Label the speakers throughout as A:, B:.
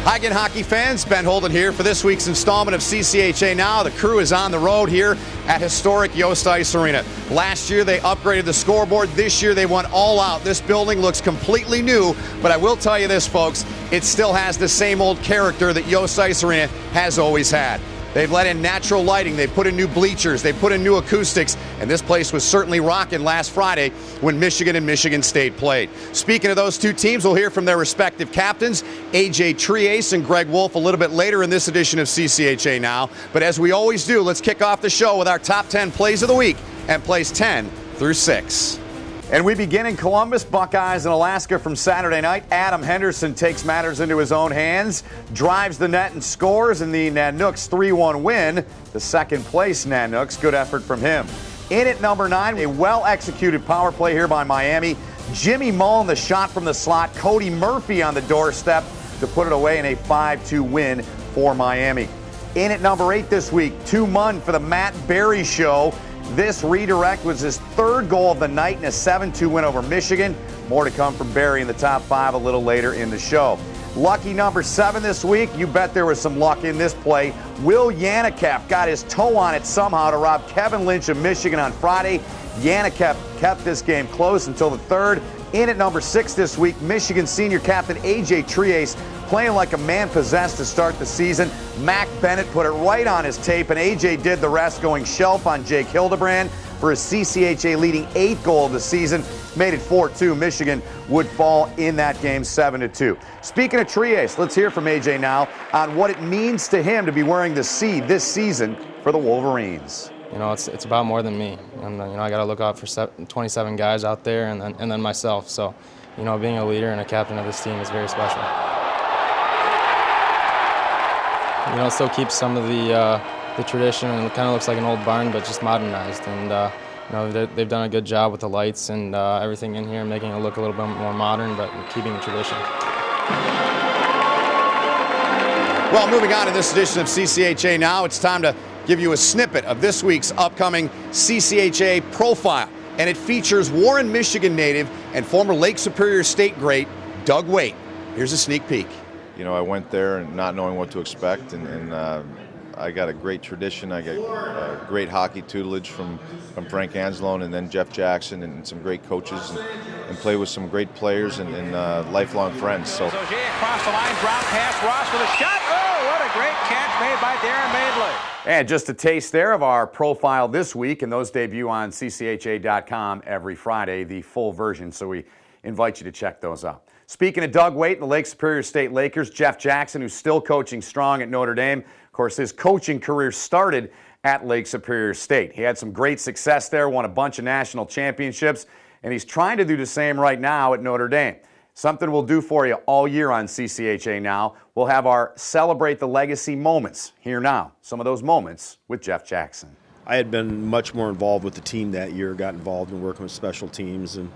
A: Hi again, hockey fans. Ben Holden here for this week's installment of CCHA Now. The crew is on the road here at historic Yost Ice Arena. Last year they upgraded the scoreboard. This year they went all out. This building looks completely new, but I will tell you this, folks, it still has the same old character that Yost Ice Arena has always had. They've let in natural lighting, they've put in new bleachers, they've put in new acoustics, and this place was certainly rocking last Friday when Michigan and Michigan State played. Speaking of those two teams, we'll hear from their respective captains, AJ Triace and Greg Wolf, a little bit later in this edition of CCHA Now. But as we always do, let's kick off the show with our top 10 plays of the week and plays 10 through 6. And we begin in Columbus, Buckeyes in Alaska from Saturday night. Adam Henderson takes matters into his own hands, drives the net and scores in the Nanooks 3-1 win. The second place Nanooks, good effort from him. In at number 9, a well-executed power play here by Miami. Jimmy Mullen, the shot from the slot. Cody Murphy on the doorstep to put it away in a 5-2 win for Miami. In at number 8 this week, 2-1 for the Matt Berry Show. This redirect was his third goal of the night in a 7-2 win over Michigan. More to come from Barry in the top 5 a little later in the show. Lucky number 7 this week. You bet there was some luck in this play. Will Yanikev got his toe on it somehow to rob Kevin Lynch of Michigan on Friday. Yanikev kept this game close until the third. In at number 6 this week, Michigan senior captain AJ Triace playing like a man possessed to start the season. Mac Bennett put it right on his tape, and AJ did the rest, going shelf on Jake Hildebrand for his CCHA leading 8th goal of the season. Made it 4-2. Michigan would fall in that game 7-2. Speaking of Triace, let's hear from AJ now on what it means to him to be wearing the C this season for the Wolverines.
B: You know, it's about more than me, and I got to look out for 27 guys out there, and then myself. So, being a leader and a captain of this team is very special. It still keeps some of the tradition, and it kind of looks like an old barn, but just modernized. And they've done a good job with the lights and everything in here, making it look a little bit more modern, but keeping the tradition.
A: Well, moving on to this edition of CCHA Now, it's time to give you a snippet of this week's upcoming CCHA profile. And it features Warren, Michigan native and former Lake Superior State great Doug Waite. Here's a sneak peek.
C: I went there and not knowing what to expect, and I got a great tradition. I got great hockey tutelage from Frank Anzalone and then Jeff Jackson and some great coaches, and play with some great players and lifelong friends. So
D: across the line, drop pass, Ross with a shot. Oh, what a great catch made by Darren Madeley.
A: And just a taste there of our profile this week, and those debut on CCHA.com every Friday, the full version, so we invite you to check those out. Speaking of Doug Waite and the Lake Superior State Lakers, Jeff Jackson, who's still coaching strong at Notre Dame. Of course, his coaching career started at Lake Superior State. He had some great success there, won a bunch of national championships, and he's trying to do the same right now at Notre Dame. Something we'll do for you all year on CCHA Now. We'll have our Celebrate the Legacy moments. Here now, some of those moments with Jeff Jackson.
E: I had been much more involved with the team that year, got involved in working with special teams, and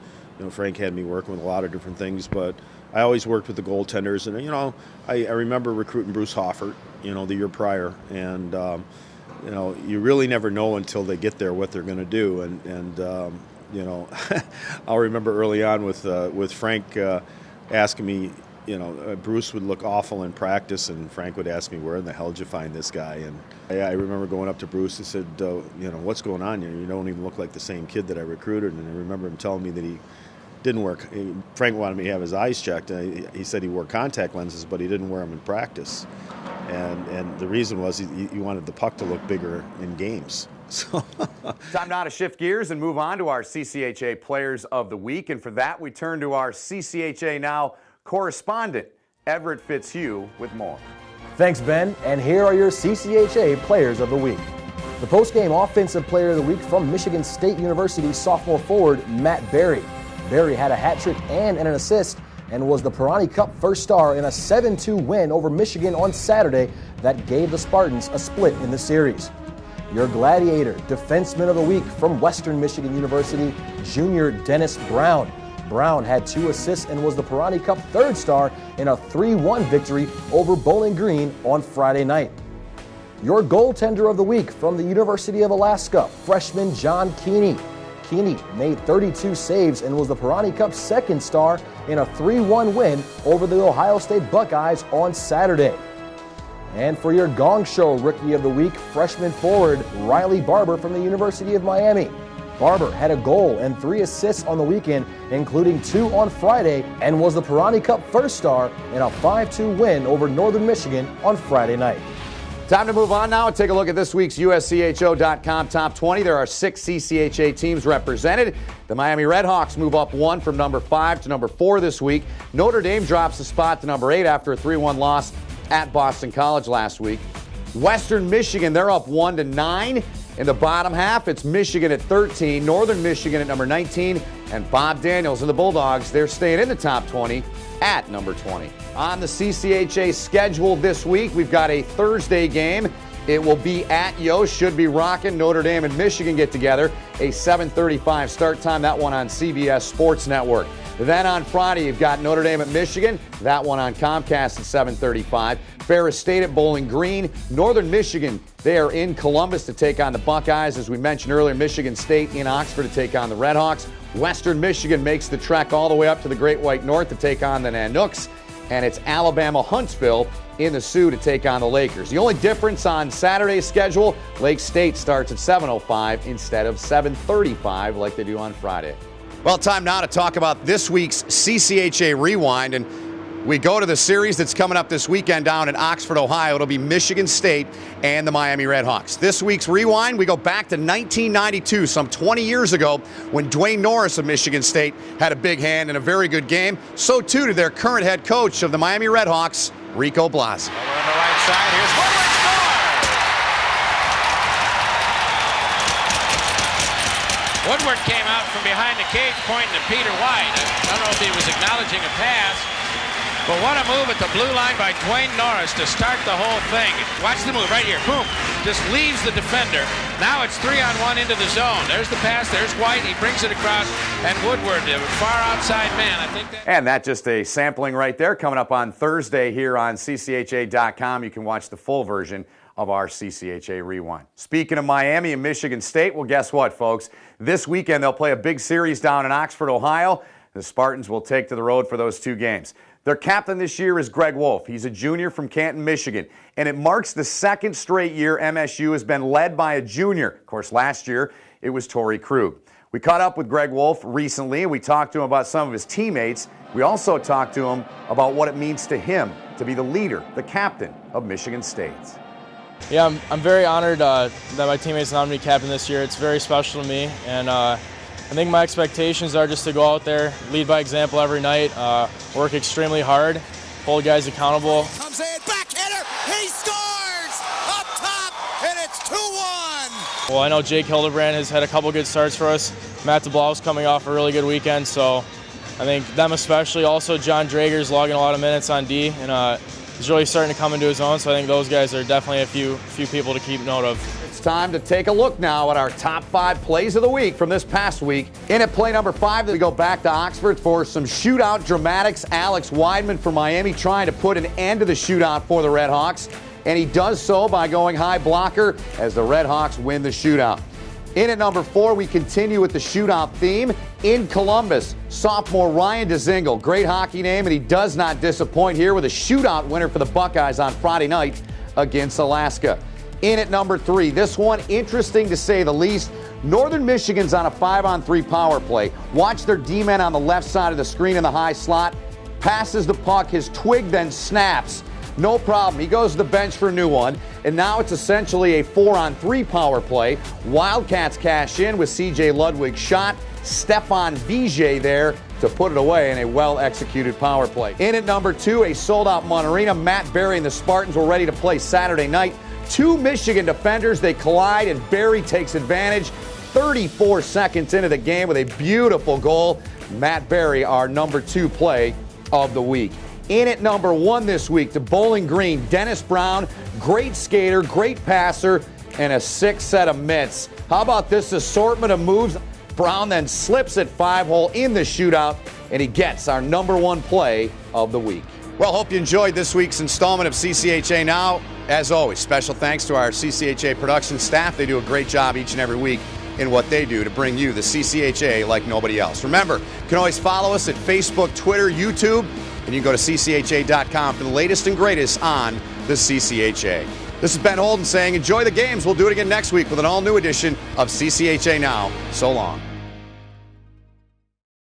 E: Frank had me working with a lot of different things, but I always worked with the goaltenders, and I remember recruiting Bruce Hoffert, the year prior, and you really never know until they get there what they're going to do, and I'll remember early on with Frank asking me, Bruce would look awful in practice, and Frank would ask me, where in the hell did you find this guy? And I remember going up to Bruce and said, what's going on here? You don't even look like the same kid that I recruited. And I remember him telling me that he didn't wear, Frank wanted me to have his eyes checked. And he said he wore contact lenses, but he didn't wear them in practice. And the reason was he wanted the puck to look bigger in games. So
A: Time now to shift gears and move on to our CCHA Players of the Week. And for that, we turn to our CCHA Now correspondent, Everett Fitzhugh, with more.
F: Thanks, Ben. And here are your CCHA Players of the Week. The post-game Offensive Player of the Week from Michigan State University sophomore forward Matt Berry. Berry had a hat trick and an assist and was the Perani Cup first star in a 7-2 win over Michigan on Saturday that gave the Spartans a split in the series. Your Gladiator Defenseman of the Week from Western Michigan University, junior Dennis Brown. Brown had 2 assists and was the Perani Cup third star in a 3-1 victory over Bowling Green on Friday night. Your Goaltender of the Week from the University of Alaska, freshman John Keeney. Keeney made 32 saves and was the Perani Cup second star in a 3-1 win over the Ohio State Buckeyes on Saturday. And for your Gong Show Rookie of the Week, freshman forward Riley Barber from the University of Miami. Barber had a goal and 3 assists on the weekend, including 2 on Friday, and was the Perani Cup first star in a 5-2 win over Northern Michigan on Friday night.
A: Time to move on now and take a look at this week's USCHO.com Top 20. There are 6 CCHA teams represented. The Miami Redhawks move up 1 from number 5 to number 4 this week. Notre Dame drops a spot to number 8 after a 3-1 loss at Boston College last week. Western Michigan, they're up 1 to 9. In the bottom half, it's Michigan at 13, Northern Michigan at number 19, and Bob Daniels and the Bulldogs, they're staying in the top 20 at number 20. On the CCHA schedule this week, we've got a Thursday game. It will be at Yost, should be rocking. Notre Dame and Michigan get together. A 7:35 start time, that one on CBS Sports Network. Then on Friday, you've got Notre Dame at Michigan. That one on Comcast at 7:35. Ferris State at Bowling Green. Northern Michigan, they are in Columbus to take on the Buckeyes. As we mentioned earlier, Michigan State in Oxford to take on the Redhawks. Western Michigan makes the trek all the way up to the Great White North to take on the Nanooks. And it's Alabama-Huntsville in the Sioux to take on the Lakers. The only difference on Saturday's schedule, Lake State starts at 7:05 instead of 7:35 like they do on Friday. Well, time now to talk about this week's CCHA Rewind, and we go to the series that's coming up this weekend down in Oxford, Ohio. It'll be Michigan State and the Miami Redhawks. This week's Rewind, we go back to 1992, some 20 years ago, when Dwayne Norris of Michigan State had a big hand in a very good game. So too did their current head coach of the Miami Redhawks, Rico Blasi.
D: Over on the right side, here's Woodward scores! Woodward came out from behind the cage pointing to Peter White. I don't know if he was acknowledging a pass, but what a move at the blue line by Dwayne Norris to start the whole thing. Watch the move right here. Boom. Just leaves the defender. Now it's 3-on-1 into the zone. There's the pass. There's White. He brings it across. And Woodward, the far outside man. I think that.
A: And that's just a sampling right there. Coming up on Thursday here on CCHA.com. You can watch the full version of our CCHA Rewind. Speaking of Miami and Michigan State, well, guess what, folks? This weekend, they'll play a big series down in Oxford, Ohio. The Spartans will take to the road for those 2 games. Their captain this year is Greg Wolf. He's a junior from Canton, Michigan, and it marks the 2nd straight year MSU has been led by a junior. Of course, last year, it was Torrey Krug. We caught up with Greg Wolf recently, and we talked to him about some of his teammates. We also talked to him about what it means to him to be the leader, the captain of Michigan State.
B: Yeah, I'm very honored that my teammates nominated me captain this year. It's very special to me, and I think my expectations are just to go out there, lead by example every night, work extremely hard, hold guys accountable.
G: Comes in, backhander, he scores! Up top, and it's 2-1!
B: Well, I know Jake Hildebrand has had a couple good starts for us. Matt DeBlau's coming off a really good weekend, so I think them especially. Also, John Drager's logging a lot of minutes on D, and he's really starting to come into his own, so I think those guys are definitely a few people to keep note of.
A: It's time to take a look now at our top 5 plays of the week from this past week. In at play number 5, we go back to Oxford for some shootout dramatics. Alex Weidman from Miami trying to put an end to the shootout for the Redhawks, and he does so by going high blocker as the Redhawks win the shootout. In at number 4, we continue with the shootout theme. In Columbus, sophomore Ryan Dzingel, great hockey name, and he does not disappoint here with a shootout winner for the Buckeyes on Friday night against Alaska. In at number 3, this one interesting to say the least. Northern Michigan's on a 5-on-3 power play. Watch their D-men on the left side of the screen in the high slot. Passes the puck, his twig then snaps. No problem. He goes to the bench for a new one. And now it's essentially a 4-on-3 power play. Wildcats cash in with C.J. Ludwig's shot. Stefan Vijay there to put it away in a well-executed power play. In at number 2, a sold-out Monterina. Matt Berry and the Spartans were ready to play Saturday night. 2 Michigan defenders, they collide, and Berry takes advantage. 34 seconds into the game with a beautiful goal. Matt Berry, our number 2 play of the week. In at number 1 this week to Bowling Green, Dennis Brown, great skater, great passer, and a 6 set of mitts. How about this assortment of moves? Brown then slips at 5-hole in the shootout, and he gets our number 1 play of the week. Well, hope you enjoyed this week's installment of CCHA Now. As always, special thanks to our CCHA production staff. They do a great job each and every week in what they do to bring you the CCHA like nobody else. Remember, you can always follow us at Facebook, Twitter, YouTube, and you can go to CCHA.com for the latest and greatest on the CCHA. This is Ben Holden saying enjoy the games. We'll do it again next week with an all-new edition of CCHA Now. So long.